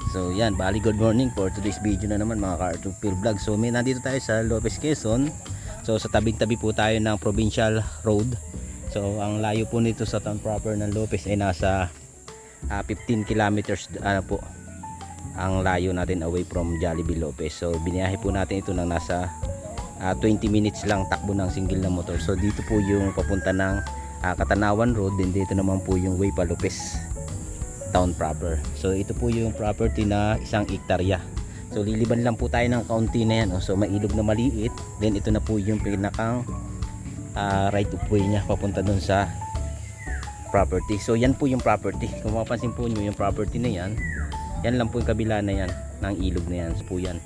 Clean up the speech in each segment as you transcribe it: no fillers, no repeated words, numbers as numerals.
So yan, bali good morning for today's video na naman mga ka-R2 Field Vlog. So nandito tayo sa Lopez, Quezon. So sa tabing-tabi po tayo ng provincial road. So ang layo po nito sa town proper ng Lopez ay nasa 15 kilometers po ang layo natin away from Jollibee Lopez. So biniyahe po natin ito ng nasa 20 minutes lang takbo ng single na motor. So dito po yung papunta ng Katanawan Road, din dito naman po yung way pa Lopez town proper. So ito po yung property na 1 hektarya. So liliban lang po tayo ng kaunti na yan. So mailog na maliit. Then ito na po yung pinakang right of way niya papunta dun sa property. So yan po yung property. Kung mapapansin po nyo yung property na yan, yan lang po yung kabila na yan ng ilog na yan. So po yan.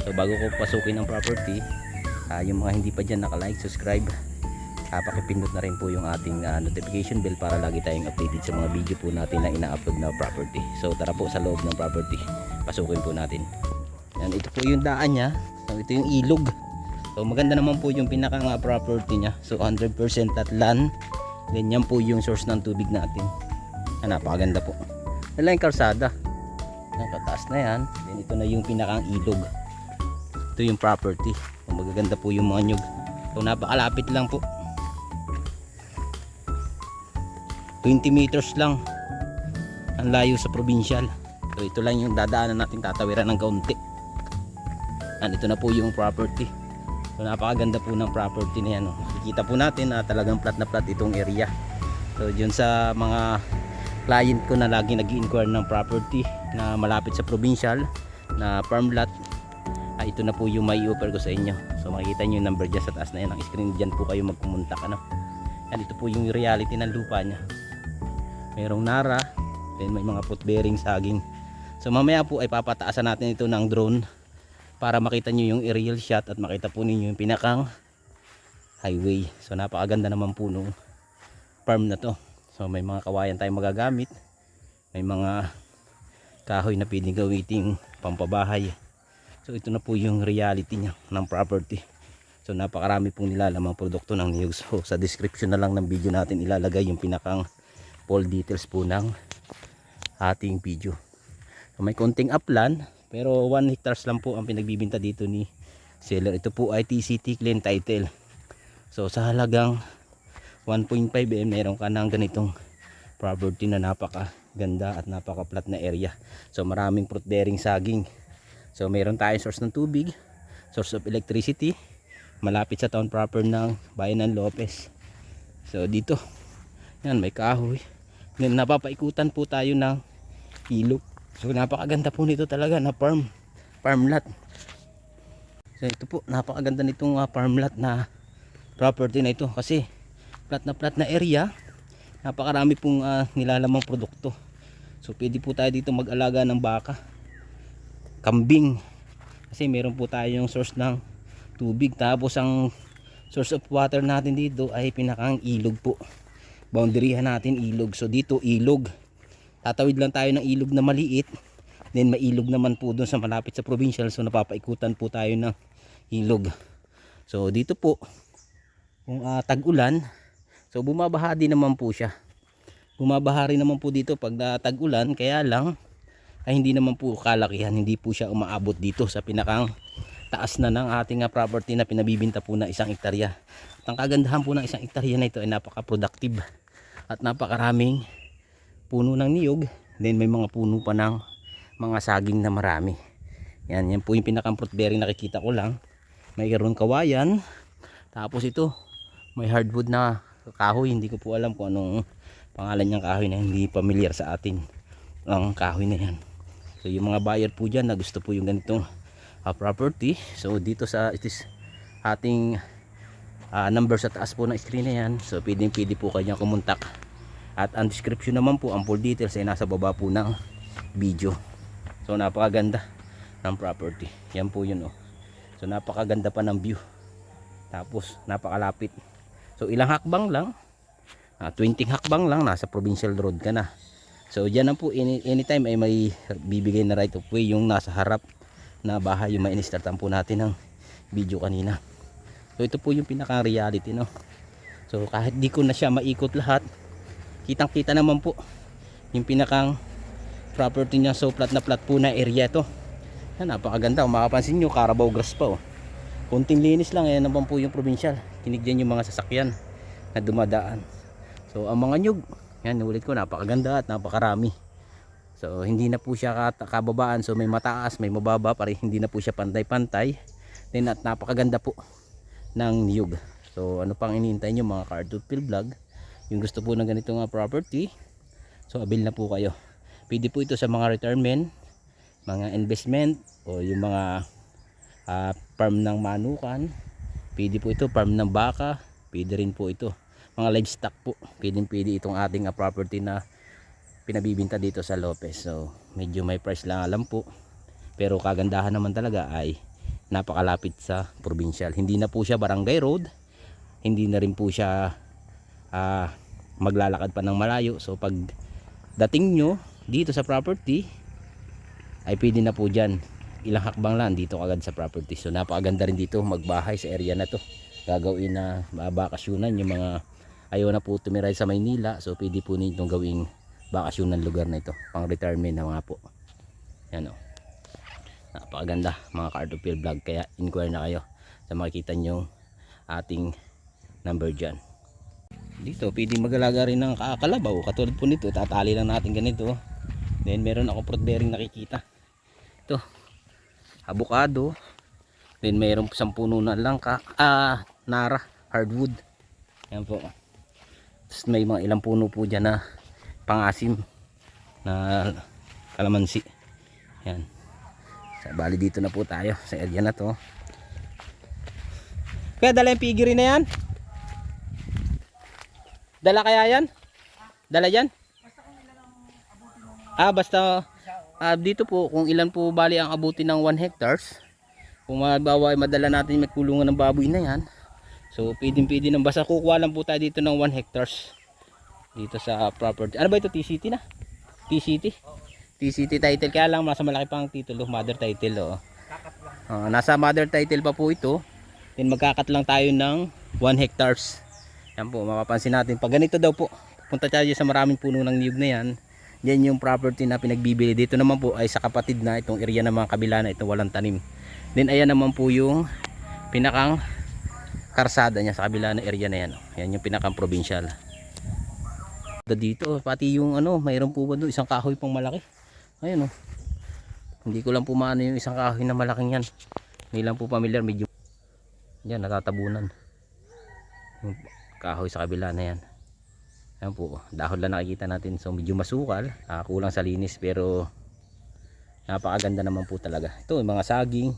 So bago ko pasukin ang property, yung mga hindi pa dyan naka-like, subscribe, pakipindot na rin po yung ating notification bell para lagi tayong updated sa mga video po natin na ina-upload na property. So tara po sa loob ng property, pasukin po natin. Yan, ito po yung daan nya. So ito yung ilog. So maganda naman po yung pinaka property nya. So 100% at land. Then yan po yung source ng tubig natin. Napakaganda po. Wala yung karsada, nakataas na yan. Then ito na yung pinakang ilog. Ito yung property. So magaganda po yung mga nyug. So napakalapit lang po, 20 meters lang ang layo sa provincial. So ito lang yung dadaanan natin, tatawiran ng kaunti. And ito na po yung property. So napakaganda po ng property na yan. Nakikita po natin na talagang plat na plat itong area. So dyan sa mga client ko na lagi nag-i-inquire ng property na malapit sa provincial na farm lot, ito na po yung may offer ko sa inyo. So makikita nyo yung number dyan sa taas na yan ang screen. Dyan po kayo magpumunta. Yan, ito po yung reality ng lupa nya. Merong nara, then may mga fruit bearing saging. So mamaya po ay papataasan natin ito ng drone para makita nyo yung aerial shot at makita po ninyo yung pinakang highway. So napakaganda naman po nung farm na to. So may mga kawayan tayong magagamit, may mga kahoy na pwedeng gawiting pampabahay. So ito na po yung reality nya ng property. So napakarami pong nilalamang produkto ng niyog. So sa description na lang ng video natin ilalagay yung pinakang full details po ng ating video. So may konting upland pero 1 hectares lang po ang pinagbibinta dito ni seller. Ito po ay TCT clean title. So sa halagang 1.5 meron ka ng ganitong property na napaka ganda at napaka flat na area. So maraming fruit bearing saging. So meron tayong source ng tubig, source of electricity, malapit sa town proper ng bayan ng Lopez. So dito yan may kahoy. Then napapaikutan po tayo ng ilog. So napakaganda po nito talaga na farm lot. So ito po napakaganda nitong farm lot na property na ito kasi flat na area. Napakarami pong nilalamang produkto. So pwede po tayo dito mag-alaga ng baka, kambing, kasi meron po tayong source ng tubig. Tapos ang source of water natin dito ay pinakang ilog po. Boundaryhan natin ilog. So dito ilog, tatawid lang tayo ng ilog na maliit, then mailog naman po doon sa malapit sa provincial. So napapaikutan po tayo ng ilog. So dito po kung tag-ulan, so bumabaha din naman po siya. Bumabaha rin naman po dito pag tag-ulan, kaya lang ay hindi naman po kalakihan, hindi po siya umaabot dito sa pinakang taas na ng ating property na pinabibinta po na 1 hektarya. At ang kagandahan po ng 1 hektarya na ito ay napaka-productive at napakaraming puno ng niyog. Then may mga puno pa ng mga saging na marami. Yan po yung pinakang fruit bearing nakikita ko lang. Mayroon kawayan. Tapos ito, may hardwood na kahoy. Hindi ko po alam kung anong pangalan niyang kahoy na hindi familiar sa atin. Ang kahoy na yan. So yung mga buyer po dyan na gusto po yung ganitong property. So dito sa ating number sa taas po ng screen na yan. So pwede po kanya kumontak. At ang description naman po, ang full details ay nasa baba po ng video. So napakaganda ng property. Yan po yun, oh. So napakaganda pa ng view. Tapos napakalapit. So ilang hakbang lang, 20 hakbang lang, nasa provincial road ka na. So dyan na po, anytime ay may bibigay na right of way yung nasa harap na bahay, yung may in-startan po natin ng video kanina. So ito po yung pinaka reality, no. So kahit di ko na siya maikot lahat, kitang kita naman po yung pinakang property niya. So flat na flat po na area to. Yan, napakaganda. Kung makapansin nyo, Carabao grass pa, oh. Kunting linis lang. Yan naman po yung provincial. Kinigyan yung mga sasakyan na dumadaan. So ang mga nyug, yan, ulit ko, napakaganda at napakarami. So hindi na po siya kababaan. So may mataas, may mababa, para hindi na po siya pantay-pantay. Then at napakaganda po ng niyog. So ano pang iniintay nyo mga Car2Field Vlog? Yung gusto po ng ganitong property, so avail na po kayo. Pwede po ito sa mga retirement, mga investment, o yung mga farm ng manukan. Pwede po ito farm ng baka. Pwede rin po ito mga livestock po. Pwede itong ating property na pinabibinta dito sa Lopez. So medyo may price lang alam po, pero kagandahan naman talaga ay napakalapit sa provincial. Hindi na po siya barangay road, hindi na rin po siya maglalakad pa ng malayo. So pag dating nyo dito sa property ay pwede na po dyan, ilang hakbang lang dito agad sa property. So napakaganda rin dito magbahay sa area na to. Gagawin na bakasyonan yung mga ayaw na po tumira sa Maynila. So pwede po nitong gawing bakasyonan lugar na ito, pang retirement na mga po. Yan, oh. Napakaganda mga Car2Field Vlog. Kaya inquire na kayo sa makikita nyo ating number dyan. Dito pwede magalaga rin ng kalabaw katulad po nito. Tatali lang natin ganito. Then meron ako fruit bearing nakikita. Ito avocado. Then meron isang puno na langka, nara, hardwood. Yan po. Tapos may mga ilang puno po dyan na pangasim na kalamansi. Yan. So, bali dito na po tayo sa area na to. Kaya dala yung piggery na yan? Dala kaya yan? Dala yan? Basta dito po kung ilan po bali ang abuti ng 1 hectares. Kung mabawa ay madala natin may kulungan ng baboy na yan. So pwede nang basta kukuha lang po tayo dito ng 1 hectares dito sa property. Ano ba ito? TCT na? TCT? TCT title, kaya lang nasa malaki pang titulo, mother title, oh. Nasa mother title pa po ito. Then magkakat lang tayo ng 1 hectares. Yan po, mapapansin natin pag ganito daw po, punta tayo sa maraming puno ng niyog na yan. Yan yung property na pinagbibili. Dito naman po ay sa kapatid na itong area ng mga kabila na ito, walang tanim. Then ayan naman po yung pinakang karsada niya sa kabila na area na yan. Yan yung pinakang provincial. Dito pati yung mayroon po ba doon isang kahoy pang malaki. Ayun, oh. Hindi ko lang po maano yung isang kahoy na malaking yan. Hindi lang po familiar, medyo yan natatabunan yung kahoy sa kabila na yan. Ayan po, dahon lang nakikita natin. So medyo masukal, kulang sa linis, pero napakaganda naman po talaga. Ito yung mga saging.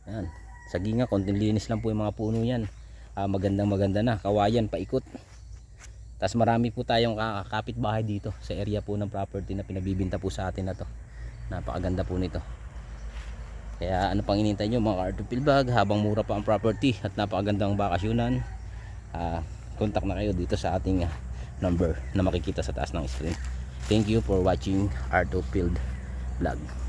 Ayan, saging nga, konting linis lang po yung mga puno yan. Maganda na, kawayan paikot. Tapos marami po tayong kapitbahay dito sa area po ng property na pinabibinta po sa atin na to. Napakaganda po nito. Kaya ano pang inintay nyo mga Car2Field Vlog, habang mura pa ang property at napakagandang bakasyonan, contact na kayo dito sa ating number na makikita sa taas ng screen. Thank you for watching Car2Field Vlog.